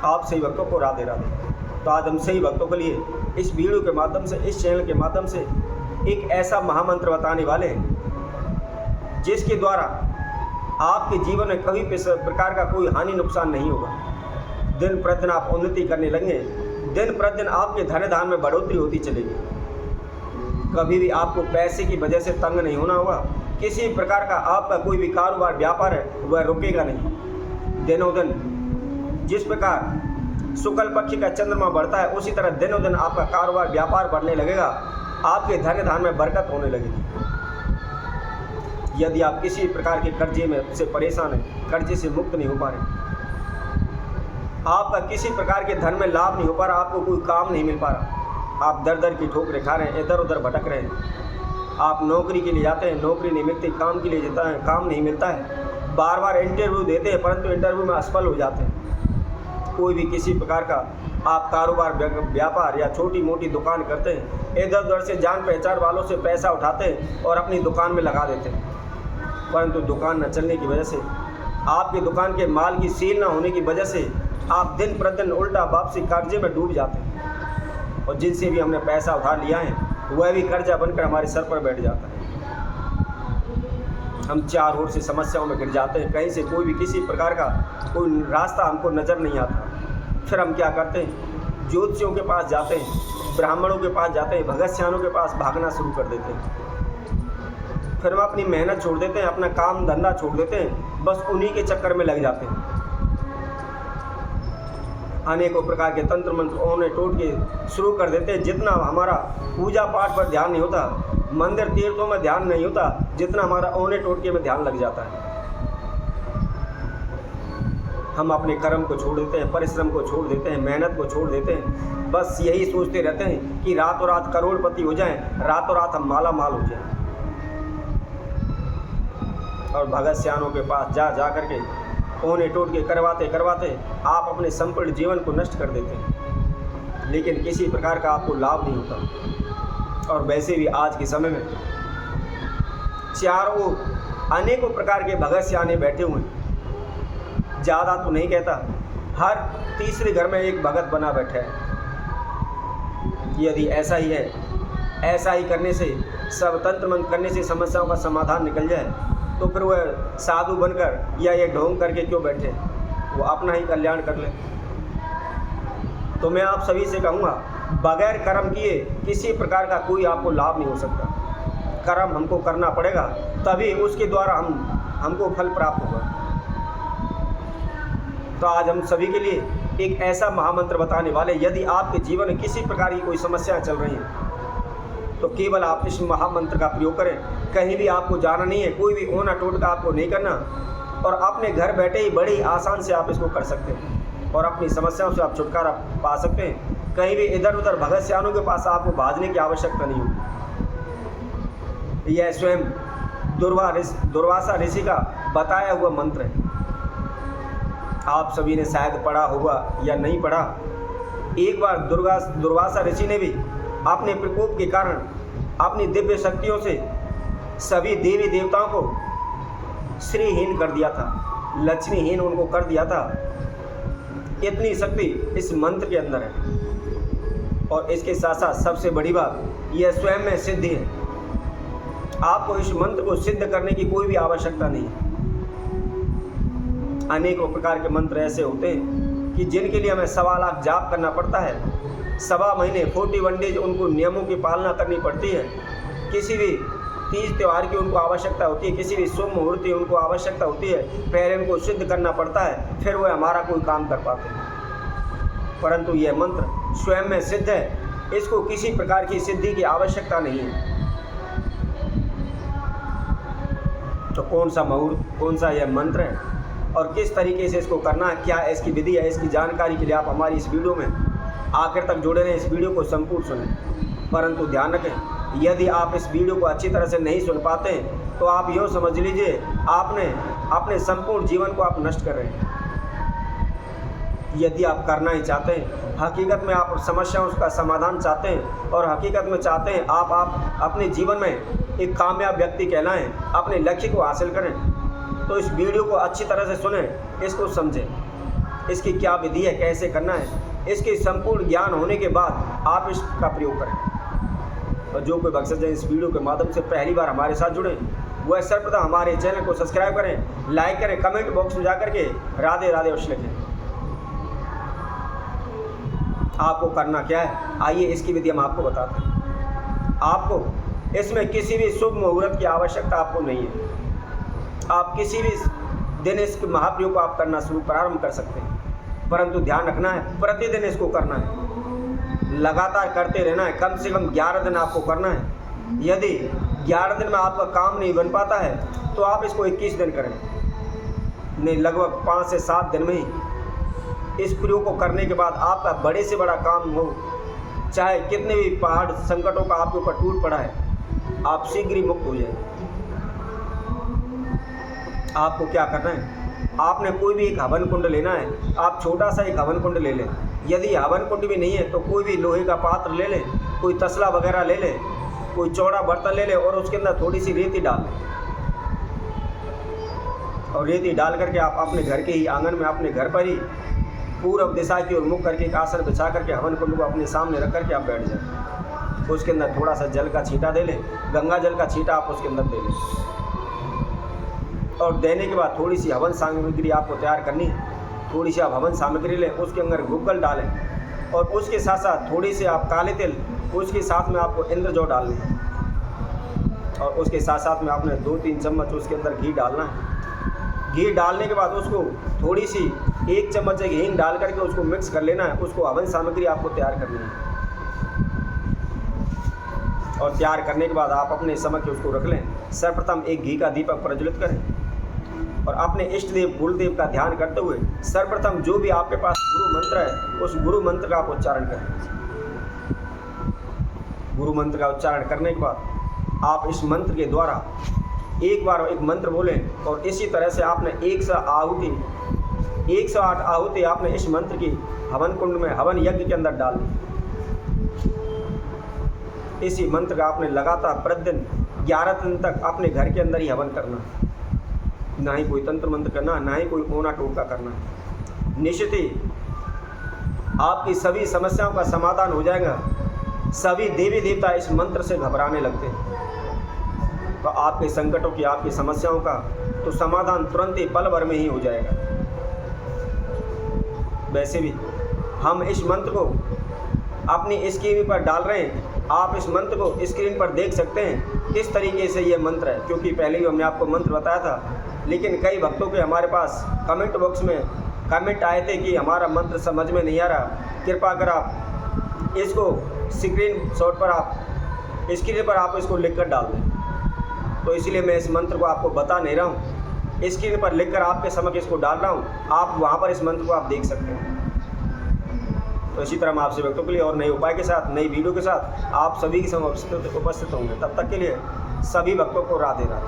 आप सही भक्तों को राधे राधे। तो आज हम सही भक्तों के लिए इस वीडियो के माध्यम से, इस चैनल के माध्यम से एक ऐसा महामंत्र बताने वाले हैं जिसके द्वारा आपके जीवन में कभी प्रकार का कोई हानि नुकसान नहीं होगा। दिन प्रतिदिन आप उन्नति करने लगेंगे, दिन प्रतिदिन आपके धन धान में बढ़ोतरी होती चलेगी। कभी भी आपको पैसे की वजह से तंग नहीं होना होगा। किसी प्रकार का आपका कोई भी कारोबार व्यापार है वह रुकेगा नहीं। दिनों दिन जिस प्रकार शुक्ल पक्ष का चंद्रमा बढ़ता है उसी तरह दिनों दिन आपका कारोबार व्यापार बढ़ने लगेगा, आपके धन धान में बरकत होने लगेगी। यदि आप किसी प्रकार के कर्जे में से परेशान हैं, कर्जे से मुक्त नहीं हो पा रहे, आपका किसी प्रकार के धन में लाभ नहीं हो पा रहा, आपको कोई काम नहीं मिल पा रहा, आप दर दर की ठोकरें खा रहे हैं, इधर उधर भटक रहे हैं, आप नौकरी के लिए जाते हैं, नौकरी नहीं मिलती, काम के लिए जाता है, काम नहीं मिलता है, बार बार इंटरव्यू देते हैं परंतु इंटरव्यू में असफल हो जाते हैं। कोई भी किसी प्रकार का आप कारोबार व्यापार या छोटी मोटी दुकान करते हैं, इधर उधर से जान पहचान वालों से पैसा उठाते हैं और अपनी दुकान में लगा देते हैं, परंतु दुकान न चलने की वजह से, आपकी दुकान के माल की सेल न होने की वजह से आप दिन प्रतिदिन उल्टा वापसी कर्जे में डूब जाते हैं और जिनसे भी हमने पैसा उधार लिया है वह भी कर्जा बनकर हमारे सर पर बैठ जाता है। हम चार ओर से समस्याओं में गिर जाते हैं, कहीं से कोई भी किसी प्रकार का कोई रास्ता हमको नज़र नहीं आता। फिर हम क्या करते हैं, ज्योतिषियों के पास जाते हैं, ब्राह्मणों के पास जाते हैं, भगत सियानों के पास भागना शुरू कर देते हैं। फिर हम अपनी मेहनत छोड़ देते हैं, अपना काम धंधा छोड़ देते हैं, बस उन्हीं के चक्कर में लग जाते हैं। अनेकों प्रकार के तंत्र मंत्र ओने टोट के शुरू कर देते हैं। जितना हमारा पूजा पाठ पर ध्यान नहीं होता, मंदिर तीर्थों में ध्यान नहीं होता, जितना हमारा ओने टोटके में ध्यान लग जाता है। हम अपने कर्म को छोड़ देते हैं, परिश्रम को छोड़ देते हैं, मेहनत को छोड़ देते हैं, बस यही सोचते रहते हैं कि रातों रात करोड़पति हो जाएं, रातों रात हम माला माल हो जाएं। और भगत सियानों के पास जा करके ओने टोटके करवाते करवाते आप अपने संपूर्ण जीवन को नष्ट कर देते हैं, लेकिन किसी प्रकार का आपको लाभ नहीं होता। और वैसे भी आज के समय में चारों अनेकों प्रकार के भगत सियाने बैठे हुए हैं, ज़्यादा तो नहीं कहता, हर तीसरे घर में एक भगत बना बैठा है। यदि ऐसा ही है, ऐसा ही करने से, सब तंत्र मंत्र करने से समस्याओं का समाधान निकल जाए तो फिर वह साधु बनकर या ये ढोंग करके क्यों बैठे, वो अपना ही कल्याण कर ले। तो मैं आप सभी से कहूँगा, बगैर कर्म किए किसी प्रकार का कोई आपको लाभ नहीं हो सकता। कर्म हमको करना पड़ेगा, तभी उसके द्वारा हमको फल प्राप्त होगा। तो आज हम सभी के लिए एक ऐसा महामंत्र बताने वाले, यदि आपके जीवन में किसी प्रकार की कोई समस्याएं चल रही हैं तो केवल आप इस महामंत्र का प्रयोग करें। कहीं भी आपको जाना नहीं है, कोई भी ओना टोटका आपको नहीं करना, और अपने घर बैठे ही बड़ी आसान से आप इसको कर सकते हैं और अपनी समस्याओं से आप छुटकारा पा सकते हैं। कहीं भी इधर उधर भगत सियानों के पास आपको भागने की आवश्यकता नहीं होगी। यह स्वयं दुर्वासा ऋषि का बताया हुआ मंत्र है। आप सभी ने शायद पढ़ा होगा या नहीं पढ़ा। एक बार दुर्वासा ऋषि ने भी अपने प्रकोप के कारण अपनी दिव्य शक्तियों से सभी देवी देवताओं को श्रीहीन कर दिया था, लक्ष्मीहीन उनको कर दिया था। इतनी शक्ति इस मंत्र के अंदर है। और इसके साथ साथ सबसे बड़ी बात, यह स्वयं में सिद्ध है। आपको इस मंत्र को सिद्ध करने की कोई भी आवश्यकता नहीं है। अनेकों प्रकार के मंत्र ऐसे होते हैं कि जिनके लिए हमें 1.25 लाख जाप करना पड़ता है, 1.25 महीने 41 डेज उनको नियमों की पालना करनी पड़ती है। किसी भी तीज त्यौहार की उनको आवश्यकता होती है, किसी भी शुभ मुहूर्त की उनको आवश्यकता होती है, पहले उनको सिद्ध करना पड़ता है, फिर वह हमारा कोई काम कर पाते हैं। परंतु यह मंत्र स्वयं में सिद्ध है, इसको किसी प्रकार की सिद्धि की आवश्यकता नहीं है। तो कौन सा मुहूर्त, कौन सा यह मंत्र है और किस तरीके से इसको करना है, क्या इसकी विधि है, इसकी जानकारी के लिए आप हमारी इस वीडियो में आखिर तक जुड़े रहें। इस वीडियो को संपूर्ण सुनें, परंतु ध्यान रखें, यदि आप इस वीडियो को अच्छी तरह से नहीं सुन पाते हैं तो आप यूँ समझ लीजिए आपने अपने संपूर्ण जीवन को आप नष्ट कर रहे हैं। यदि आप करना ही चाहते हैं, हकीकत में आप समस्याओं का समाधान चाहते हैं और हकीकत में चाहते हैं आप अपने जीवन में एक कामयाब व्यक्ति कहलाएं, अपने लक्ष्य को हासिल करें, तो इस वीडियो को अच्छी तरह से सुनें, इसको समझें। इसकी क्या विधि है, कैसे करना है, इसके संपूर्ण ज्ञान होने के बाद आप इसका प्रयोग करें। और जो कोई भक्तजन इस वीडियो के माध्यम से पहली बार हमारे साथ जुड़े, वह सर्वप्रथम हमारे चैनल को सब्सक्राइब करें, लाइक करें, कमेंट बॉक्स में जाकर के राधे राधे अवश्य लिखें। आपको करना क्या है, आइए इसकी विधि हम आपको बताते हैं। आपको इसमें किसी भी शुभ मुहूर्त की आवश्यकता आपको नहीं है। आप किसी भी दिन इस महाप्रयोग को आप करना शुरू प्रारंभ कर सकते हैं, परंतु ध्यान रखना है प्रतिदिन इसको करना है, लगातार करते रहना है। कम से कम 11 दिन आपको करना है। यदि 11 दिन में आपका काम नहीं बन पाता है तो आप इसको 21 दिन करें, नहीं लगभग 5 से 7 दिन में ही इस प्रयोग को करने के बाद आपका बड़े से बड़ा काम हो, चाहे कितने भी पहाड़ संकटों का आपके ऊपर टूट पड़ा है, आप शीघ्र ही मुक्त हो जाएंगे। आपको क्या करना है, आपने कोई भी एक हवन कुंड लेना है। आप छोटा सा एक हवन कुंड ले लें। यदि हवन कुंड भी नहीं है तो कोई भी लोहे का पात्र ले लें, कोई तसला वगैरह ले लें, कोई चौड़ा बर्तन ले लें और उसके अंदर थोड़ी सी रेती डाल लें। और रेती डाल करके आप अपने घर के ही आंगन में, अपने घर पर ही पूर्व दिशा की ओर मुख करके एक आसन बिछा करके हवन कुंड को अपने सामने रख करके आप बैठ जाएं। उसके अंदर थोड़ा सा जल का छींटा दे लें, गंगा जल का छींटा आप उसके अंदर दे लें। और देने के बाद थोड़ी सी हवन सामग्री आपको तैयार करनी है। थोड़ी सी आप हवन सामग्री लें, उसके अंदर गुग्गल डालें और उसके साथ साथ थोड़ी सी आप काले तिल, उसके साथ में आपको इंद्रजौ डालनी है। और उसके साथ साथ में आपने 2-3 चम्मच उसके अंदर घी डालना है। घी डालने के बाद उसको थोड़ी सी 1 चम्मच हींग डाल करके उसको मिक्स कर लेना है। उसको हवन सामग्री आपको तैयार करनी है। और तैयार करने के बाद आप अपने समक्ष उसको रख लें। सर्वप्रथम एक घी का दीपक प्रज्वलित करें और अपने इष्ट देव गुरुदेव का ध्यान करते हुए सर्वप्रथम जो भी आपके पास गुरु मंत्र है उस गुरु मंत्र का आप उच्चारण करें। गुरु मंत्र का उच्चारण करने के बाद आप इस मंत्र के द्वारा एक बार एक मंत्र बोलें और इसी तरह से आपने 108 आहुति आपने इस मंत्र की हवन कुंड में, हवन यज्ञ के अंदर डाल दी। इसी मंत्र का आपने लगातार प्रतिदिन 11 दिन तक अपने घर के अंदर ही हवन करना, ना ही कोई तंत्र मंत्र करना, ना ही कोई ओना टोटका करना। निश्चित ही आपकी सभी समस्याओं का समाधान हो जाएगा। सभी देवी देवता इस मंत्र से घबराने लगते हैं। तो आपके संकटों की, आपकी समस्याओं का तो समाधान तुरंत ही पल भर में ही हो जाएगा। वैसे भी हम इस मंत्र को अपनी स्क्रीन पर डाल रहे हैं। आप इस मंत्र को स्क्रीन पर देख सकते हैं किस तरीके से ये मंत्र है, क्योंकि पहले ही हमने आपको मंत्र बताया था। लेकिन कई भक्तों के हमारे पास कमेंट बॉक्स में कमेंट आए थे कि हमारा मंत्र समझ में नहीं आ रहा, कृपा कर आप इसको स्क्रीन शॉट पर, आप स्क्रीन पर आप इसको लिख कर डाल दें। तो इसलिए मैं इस मंत्र को आपको बता नहीं रहा हूँ, स्क्रीन पर लिखकर आपके समक्ष इसको डाल रहा हूँ। आप वहाँ पर इस मंत्र को आप देख सकते हैं। तो इसी तरह हम आपसे भक्तों के लिए और नए उपाय के साथ, नई वीडियो के साथ आप सभी के समक्ष उपस्थित होंगे। तब तक के लिए सभी भक्तों को राधे राधे।